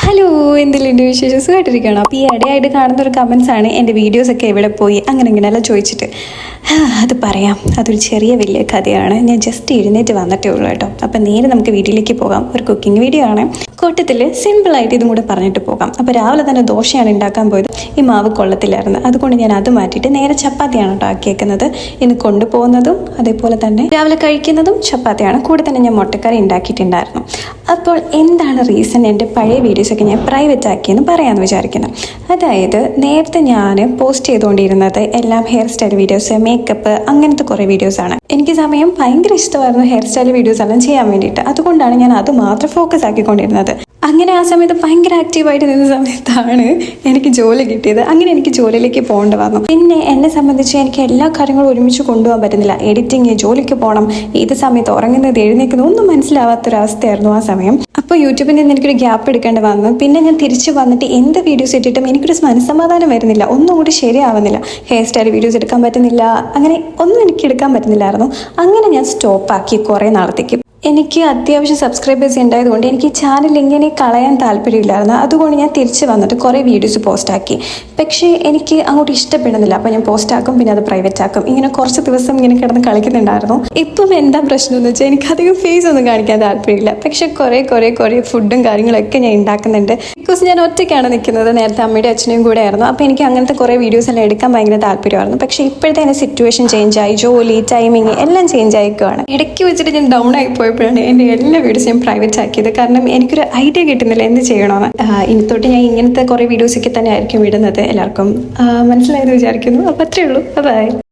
Hello, എന്തെങ്കിലും വിശേഷം സുഖമായിട്ടിരിക്കുകയാണോ? അപ്പോൾ ഈ ഇടയായിട്ട് കാണുന്ന ഒരു കമൻസാണ് എൻ്റെ വീഡിയോസൊക്കെ എവിടെ പോയി അങ്ങനെ ഇങ്ങനെയെല്ലാം ചോദിച്ചിട്ട്. അത് പറയാം, അതൊരു ചെറിയ വലിയ കഥയാണ്. ഞാൻ ജസ്റ്റ് എഴുന്നേറ്റ് വന്നിട്ടേ ഉള്ളൂ കേട്ടോ. അപ്പം നേരെ നമുക്ക് വീട്ടിലേക്ക് പോകാം. ഒരു കുക്കിംഗ് വീഡിയോ ആണ്. കൂട്ടത്തിൽ സിമ്പിളായിട്ട് ഇതും കൂടെ പറഞ്ഞിട്ട് പോകാം. അപ്പോൾ രാവിലെ തന്നെ ദോശയാണ് ഉണ്ടാക്കാൻ പോയത്. ഈ മാവ് കൊള്ളത്തില്ലായിരുന്നു, അതുകൊണ്ട് ഞാൻ അത് മാറ്റിയിട്ട് നേരെ ചപ്പാത്തിയാണ് കേട്ടോ ആക്കിയേക്കുന്നത്. ഇന്ന് കൊണ്ടുപോകുന്നതും അതേപോലെ തന്നെ രാവിലെ കഴിക്കുന്നതും ചപ്പാത്തിയാണ്. കൂടെ തന്നെ ഞാൻ മുട്ടക്കറി ഉണ്ടാക്കിയിട്ടുണ്ടായിരുന്നു. അപ്പോൾ എന്താണ് റീസൺ എൻ്റെ പഴയ വീഡിയോസൊക്കെ ഞാൻ പ്രൈവറ്റ് ആക്കിയെന്ന് പറയാമെന്ന് വിചാരിക്കുന്നു. അതായത് നേരത്തെ ഞാൻ പോസ്റ്റ് ചെയ്തുകൊണ്ടിരുന്നത് എല്ലാം ഹെയർ സ്റ്റൈൽ വീഡിയോസ്, മേക്കപ്പ്, അങ്ങനത്തെ കുറേ വീഡിയോസാണ്. എനിക്ക് സമയം ഭയങ്കര ഇഷ്ടമായിരുന്നു ഹെയർ സ്റ്റൈൽ വീഡിയോസ് എല്ലാം ചെയ്യാൻ വേണ്ടിയിട്ട്. അതുകൊണ്ടാണ് ഞാൻ അത് മാത്രം ഫോക്കസ് ആക്കിക്കൊണ്ടിരുന്നത്. അങ്ങനെ ആ സമയത്ത് ഭയങ്കര ആക്റ്റീവായിട്ട് നിന്ന സമയത്താണ് എനിക്ക് ജോലി കിട്ടിയത്. അങ്ങനെ എനിക്ക് ജോലിയിലേക്ക് പോകേണ്ടി വന്നു. പിന്നെ എന്നെ സംബന്ധിച്ച് എനിക്ക് എല്ലാ കാര്യങ്ങളും ഒരുമിച്ച് കൊണ്ടുപോകാൻ പറ്റുന്നില്ല. എഡിറ്റിങ്, ജോലിക്ക് പോകണം, ഏത് സമയത്ത് ഉറങ്ങുന്നത്, എഴുന്നേക്കുന്നത് ഒന്നും മനസ്സിലാവാത്തൊരവസ്ഥയായിരുന്നു ആ സമയം. അപ്പോൾ യൂട്യൂബിൽ നിന്ന് എനിക്കൊരു ഗ്യാപ്പ് എടുക്കേണ്ടി വന്നു. പിന്നെ ഞാൻ തിരിച്ച് വന്നിട്ട് എന്ത് വീഡിയോസ് ഇട്ടിട്ടും എനിക്കൊരു മനസ്സമാധാനം വരുന്നില്ല, ഒന്നും കൂടി ശരിയാവുന്നില്ല. ഹെയർ സ്റ്റൈൽ വീഡിയോസ് എടുക്കാൻ പറ്റുന്നില്ല, അങ്ങനെ ഒന്നും എനിക്ക് എടുക്കാൻ പറ്റുന്നില്ലായിരുന്നു. അങ്ങനെ ഞാൻ സ്റ്റോപ്പാക്കി കുറേ നാളത്തേക്ക്. എനിക്ക് അത്യാവശ്യം സബ്സ്ക്രൈബേഴ്സ് ഉണ്ടായതുകൊണ്ട് എനിക്ക് ചാനൽ ഇങ്ങനെ കളയാൻ താല്പര്യമില്ലായിരുന്നു. അതുകൊണ്ട് ഞാൻ തിരിച്ച് വന്നിട്ട് കുറേ വീഡിയോസ് പോസ്റ്റാക്കി. പക്ഷേ എനിക്ക് അങ്ങോട്ട് ഇഷ്ടപ്പെടുന്നില്ല. അപ്പോൾ ഞാൻ പോസ്റ്റാക്കും, പിന്നെ അത് പ്രൈവറ്റ് ആക്കും. ഇങ്ങനെ കുറച്ച് ദിവസം ഇങ്ങനെ കിടന്ന് കളിക്കുന്നുണ്ടായിരുന്നു. ഇപ്പം എന്താ പ്രശ്നം എന്ന് വെച്ചാൽ എനിക്കധികം ഫേസ് ഒന്നും കാണിക്കാൻ താല്പര്യമില്ല. പക്ഷേ കുറേ ഫുഡും കാര്യങ്ങളൊക്കെ ഞാൻ ഉണ്ടാക്കുന്നുണ്ട്. ബിക്കോസ് ഞാൻ ഒറ്റയ്ക്കാണ് നിൽക്കുന്നത്. നേരത്തെ അമ്മയുടെ അച്ഛനെയും കൂടെ ആയിരുന്നു. അപ്പോൾ എനിക്ക് അങ്ങനത്തെ കുറേ വീഡിയോസ് എല്ലാം എടുക്കാൻ ഭയങ്കര താല്പര്യമായിരുന്നു. പക്ഷേ ഇപ്പോഴത്തെ എൻ്റെ സിറ്റുവേഷൻ ചേഞ്ചായി, ജോലി, ടൈമിങ് എല്ലാം ചേഞ്ച് ആയിക്കുവാണ്. ഇടയ്ക്ക് വെച്ചിട്ട് ഞാൻ ഡൗൺ ആയി പോയപ്പോഴാണ് എൻ്റെ എല്ലാ വീഡിയോസും ഞാൻ പ്രൈവറ്റ് ആക്കിയത്. കാരണം എനിക്കൊരു ഐഡിയ കിട്ടുന്നില്ല എന്ത് ചെയ്യണമെന്ന്. ഇനി തൊട്ട് ഞാൻ ഇങ്ങനത്തെ കുറേ വീഡിയോസൊക്കെ തന്നെ ആയിരിക്കും ഇടുന്നത്. എല്ലാവർക്കും മനസ്സിലായെന്ന് വിചാരിക്കുന്നു. അപ്പോൾ അത്രയേ ഉള്ളൂ. ബൈ.